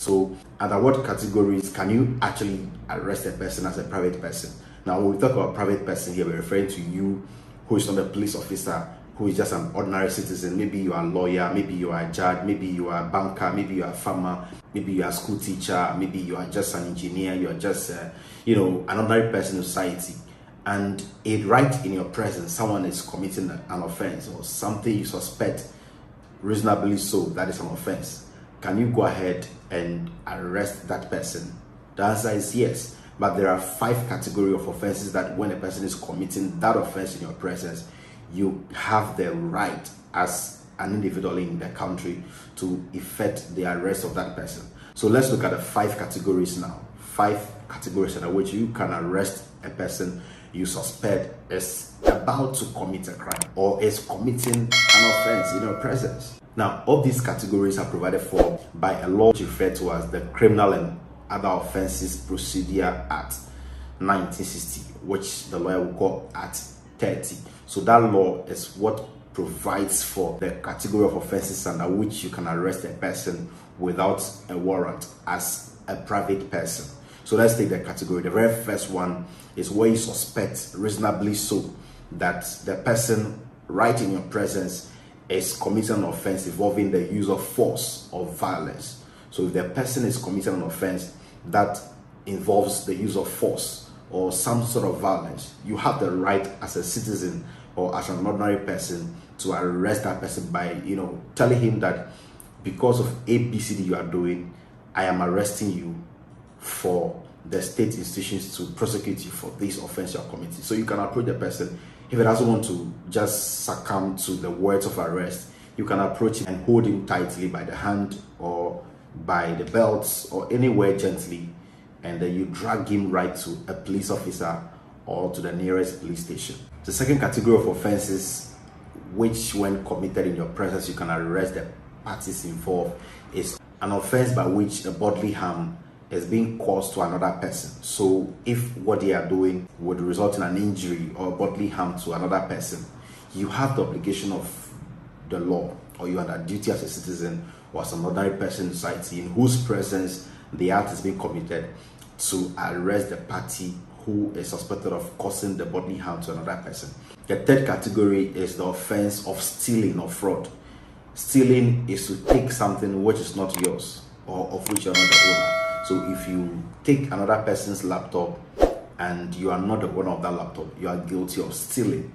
So under what categories can you actually arrest a person as a private person? Now, when we talk about private person here, we're referring to you who is not a police officer, who is just an ordinary citizen. Maybe you are a lawyer, maybe you are a judge, maybe you are a banker, maybe you are a farmer, maybe you are a school teacher, maybe you are just an engineer, you are just, an ordinary person in society. And right in your presence, someone is committing an offense or something you suspect reasonably so that is an offense. Can you go ahead and arrest that person? The answer is yes. But there are 5 categories of offenses that when a person is committing that offense in your presence, you have the right as an individual in the country to effect the arrest of that person. So let's look at the 5 categories now. 5 categories under which you can arrest a person you suspect is about to commit a crime or is committing an offense in your presence. Now, all these categories are provided for by a law referred to as the Criminal and Other Offences Procedure Act 1960, which the lawyer will call Act 30. So that law is what provides for the category of offenses under which you can arrest a person without a warrant as a private person. So let's take the category. The very first one is where you suspect reasonably so that the person right in your presence is committing an offense involving the use of force or violence. So if the person is committing an offense that involves the use of force or some sort of violence, you have the right as a citizen or as an ordinary person to arrest that person by, telling him that because of ABCD you are doing, I am arresting you for the state institutions to prosecute you for this offense you are committing. So you can approach the person. If he doesn't want to just succumb to the words of arrest, you can approach him and hold him tightly by the hand or by the belts or anywhere gently, and then you drag him right to a police officer or to the nearest police station. The second category of offenses which when committed in your presence you can arrest the parties involved is an offense by which a bodily harm is being caused to another person. So if what they are doing would result in an injury or bodily harm to another person, you have the obligation of the law, or you are under duty as a citizen or as an ordinary person in society in whose presence the act is being committed to arrest the party who is suspected of causing the bodily harm to another person. The third category is the offense of stealing or fraud. Stealing is to take something which is not yours or of which you are not the owner. So if you take another person's laptop and you are not the owner of that laptop, you are guilty of stealing.